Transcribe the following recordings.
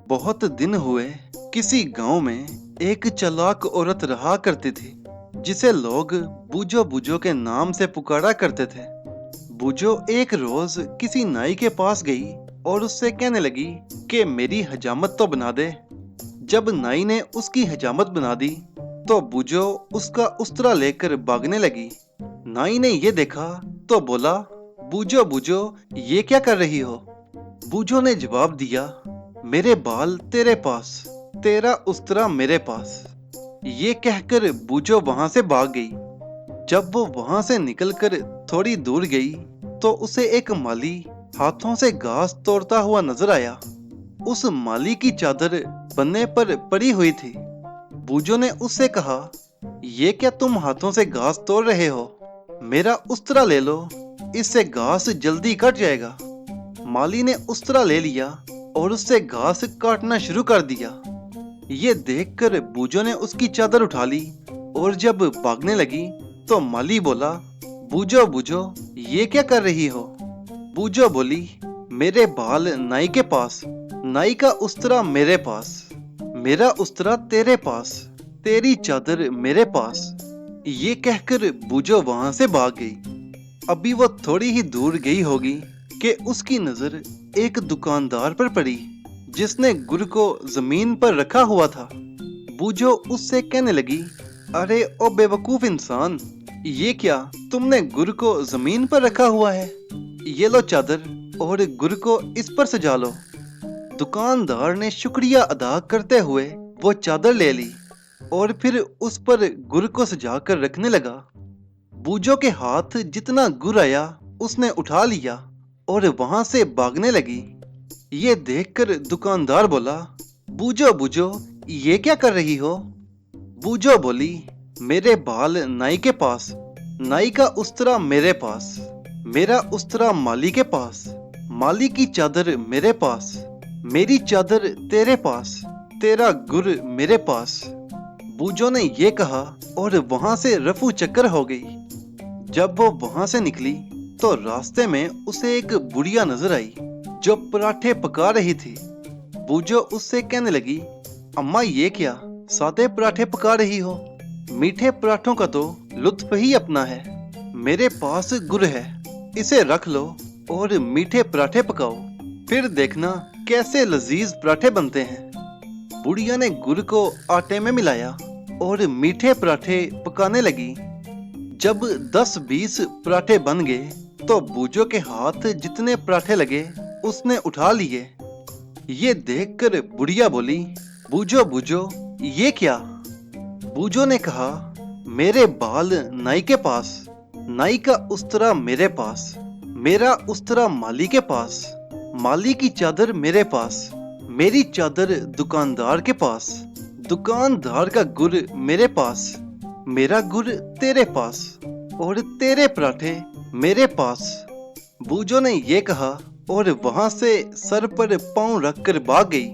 बहुत दिन हुए किसी गांव में एक चालाक औरत रहा करती थी जिसे लोग बूजो बूजो के नाम से पुकारा करते थे। बूजो एक रोज किसी नाई के पास गई और उससे कहने लगी कि मेरी हजामत तो बना दे। जब नाई ने उसकी हजामत बना दी तो बूजो उसका उस्तरा लेकर भागने लगी। नाई ने ये देखा तो बोला, बूजो बूजो ये क्या कर रही हो? बूजो ने जवाब दिया, मेरे बाल तेरे पास, तेरा उस्तरा मेरे पास। ये कहकर बूजो वहां से भाग गई। जब वो वहां से निकलकर थोड़ी दूर गई तो उसे एक माली हाथों से घास तोड़ता हुआ नजर आया। उस माली की चादर बन्ने पर पड़ी हुई थी। बूजो ने उससे कहा, ये क्या तुम हाथों से घास तोड़ रहे हो? मेरा उस्तरा ले लो, इससे घास जल्दी कट जाएगा। माली ने उस्तरा ले लिया और उससे घास काटना शुरू कर दिया। ये देखकर बूजो ने उसकी चादर उठा ली और जब भागने लगी तो माली बोला, बूजो बूजो ये क्या कर रही हो? बूजो बोली, मेरे बाल नाई के पास, नाई का उस्तरा मेरे पास, मेरा उस्तरा तेरे पास, तेरी चादर मेरे पास। ये कहकर बूजो वहां से भाग गई। अभी वो थोड़ी ही दूर गई होगी कि उसकी नजर एक दुकानदार पर पड़ी जिसने गुर को जमीन पर रखा हुआ था। बूजो उससे कहने लगी, अरे ओ बेवकूफ इंसान, ये क्या तुमने गुर को जमीन पर रखा हुआ है? ये लो चादर और गुर को इस पर सजा लो। दुकानदार ने शुक्रिया अदा करते हुए वो चादर ले ली और फिर उस पर गुर को सजा कर रखने लगा। बूजो के हाथ जितना गुर आया उसने उठा लिया और वहां से भागने लगी। ये देखकर दुकानदार बोला, बूजो बूजो ये क्या कर रही हो? बूजो बोली, मेरे बाल नाई के पास, नाई का उस्तरा मेरे पास, मेरा उस्तरा माली के पास, माली की चादर मेरे पास, मेरी चादर तेरे पास, तेरा गुर मेरे पास। बूजो ने ये कहा और वहां से रफू चक्कर हो गई। जब वो वहां से निकली तो रास्ते में उसे एक बुढ़िया नजर आई जो पराठे पका रही थी। बूजो उससे कहने लगी, अम्मा ये क्या सादे पराठे पका रही हो? मीठे पराठों का तो लुत्फ ही अपना है। मेरे पास गुड़ है, इसे रख लो और मीठे पराठे पकाओ, फिर देखना कैसे लजीज पराठे बनते हैं। बुढ़िया ने गुड़ को आटे में मिलाया और मीठे पराठे पकाने लगी। जब 10-20 पराठे बन गए तो बूजो के हाथ जितने पराठे लगे उसने उठा लिए। ये देखकर बुढ़िया बोली, बूजो बूजो ये क्या? बूजो ने कहा, मेरे बाल नाई के पास, नाई का उस्तरा मेरे पास, मेरा उस्तरा माली के पास, माली की चादर मेरे पास, मेरी चादर दुकानदार के पास, दुकानदार का गुर मेरे पास, मेरा गुर तेरे पास और तेरे पराठे मेरे पास। बूजो ने ये कहा और वहां से सर पर पांव रखकर भाग गई।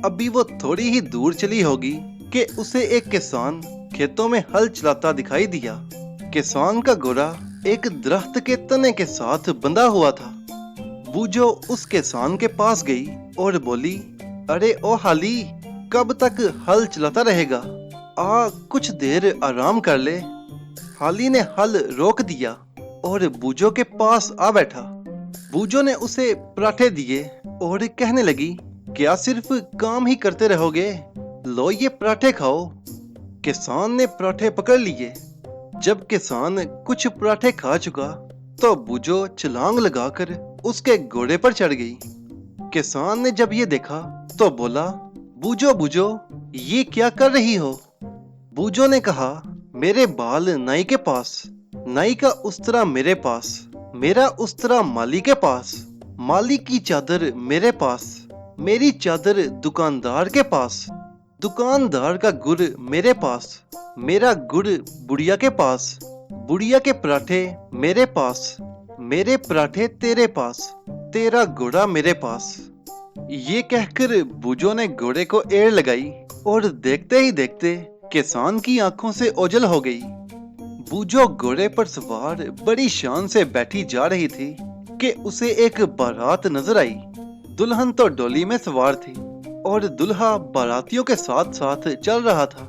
अभी वो थोड़ी ही दूर चली होगी कि उसे एक किसान खेतों में हल चलाता दिखाई दिया। किसान का घोड़ा एक दरख्त के तने के साथ बंधा हुआ था। बूजो उस किसान के पास गई और बोली, अरे ओ हाली, कब तक हल चलाता रहेगा? आ कुछ देर आराम कर ले। हाली ने हल रोक दिया और बूजो के पास आ बैठा। बूजो ने उसे पराठे दिए और कहने लगी, क्या सिर्फ काम ही करते रहोगे? लो ये पराठे खाओ। किसान ने पराठे पकड़ लिए। जब किसान कुछ पराठे खा चुका तो बूजो छलांग लगाकर उसके घोड़े पर चढ़ गई। किसान ने जब ये देखा तो बोला, बूजो बूजो ये क्या कर रही हो? बूजो ने कहा, मेरे बाल नाई के पास, नाई का उस्तरा मेरे पास, मेरा उस्तरा माली के पास, माली की चादर मेरे पास, मेरी चादर दुकानदार के पास, दुकानदार का गुड़ मेरे पास, मेरा गुड़ बुढ़िया के पास, बुढ़िया के पराठे मेरे पास, मेरे पराठे तेरे पास, तेरा घोड़ा मेरे पास। ये कहकर बूजो ने घोड़े को एड़ लगाई और देखते ही देखते किसान की आंखों से ओझल हो गई। बूजो घोड़े पर सवार बड़ी शान से बैठी जा रही थी कि उसे एक बारात नजर आई। दुल्हन तो डोली में सवार थी। और दुल्हा बारातियों के साथ साथ चल रहा था।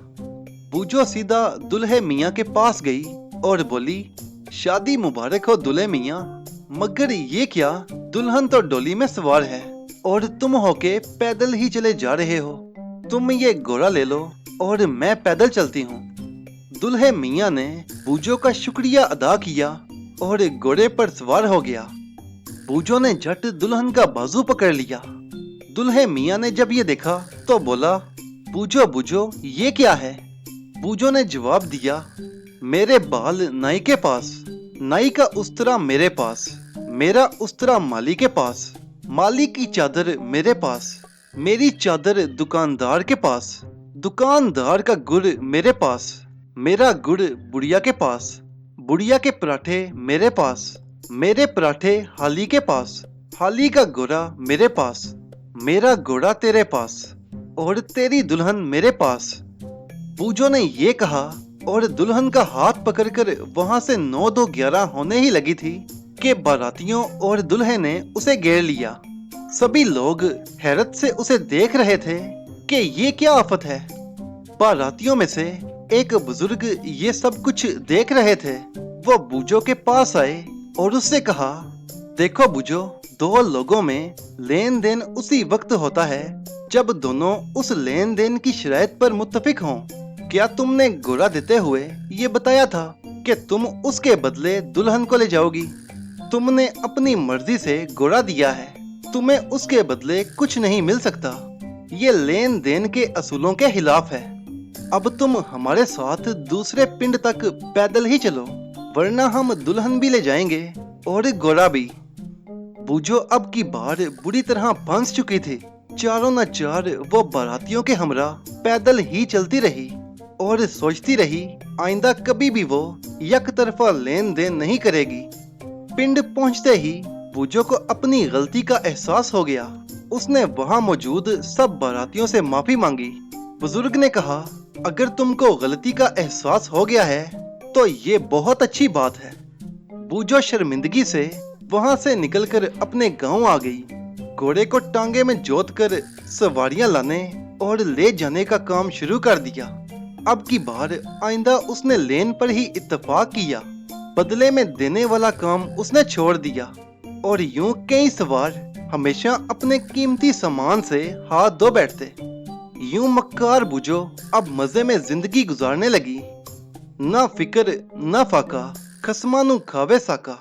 बूझो सीधा दुल्हे मियाँ के पास गई और बोली, शादी मुबारक हो दुल्हे मियाँ, मगर ये क्या, दुल्हन तो डोली में सवार है और तुम होके पैदल ही चले जा रहे हो। तुम ये घोड़ा ले लो और मैं पैदल चलती हूँ। दुल्हे मियाँ ने बूझो का शुक्रिया अदा किया और घोड़े पर सवार हो गया। बूझो ने झट दुल्हन का बाजू पकड़ लिया। दुल्हे मियाँ ने जब ये देखा तो बोला, बूझो बूझो ये क्या है? बूझो ने जवाब दिया, मेरे बाल नाई के पास, नाई का उस्तरा मेरे पास, मेरा उस्तरा माली के पास, माली की चादर मेरे पास, मेरी चादर दुकानदार के पास, दुकानदार का गुड़ मेरे पास, मेरा गुड़ बुढ़िया के पास, बुढ़िया के पराठे मेरे पास, मेरे पराठे हाली के पास, हाली का घोड़ा मेरे पास, मेरा घोड़ा तेरे पास, और तेरी दुल्हन मेरे पास। बूझो ने ये कहा और दुल्हन का हाथ पकड़कर वहां से 9-2-11 होने ही लगी थी कि बारातियों और दुल्हे ने उसे घेर लिया। सभी लोग हैरत से उसे देख रहे थे कि ये क्या आफत है। बारातियों में से एक बुजुर्ग ये सब कुछ देख रहे थे। वो बूझो के पास आए और उससे कहा, देखो बूझो, दो लोगों में लेन देन उसी वक्त होता है जब दोनों उस लेन देन की शर्त पर मुत्तफिक हों। क्या तुमने घोड़ा देते हुए ये बताया था कि तुम उसके बदले दुल्हन को ले जाओगी? तुमने अपनी मर्जी से घोड़ा दिया है, तुम्हें उसके बदले कुछ नहीं मिल सकता। ये लेन देन के असूलों के खिलाफ है। अब तुम हमारे साथ दूसरे पिंड तक पैदल ही चलो, वरना हम दुल्हन भी ले जाएंगे और घोड़ा भी। बूझो अब की बार बुरी तरह फंस चुकी थी। चारों न चार वो बारातियों के हमरा पैदल ही चलती रही और सोचती रही आइंदा कभी भी वो एक तरफा लेन देन नहीं करेगी। पिंड पहुंचते ही बूझो को अपनी गलती का एहसास हो गया। उसने वहां मौजूद सब बारातियों से माफी मांगी। बुजुर्ग ने कहा, अगर तुमको गलती का एहसास हो गया है तो ये बहुत अच्छी बात है। बूझो शर्मिंदगी से वहां से निकलकर अपने गांव आ गई। घोड़े को टांगे में जोत कर सवारियां लाने और ले जाने का काम शुरू कर दिया। अब की बार आइंदा उसने लेन पर ही इत्तेफाक किया। बदले में देने वाला काम उसने छोड़ दिया और यूं कई सवार हमेशा अपने कीमती सामान से हाथ धो बैठते। यूं मक्कार बूझो अब मजे में जिंदगी गुजारने लगी। ना फिक्र ना फाका, खसमानू खावे साका।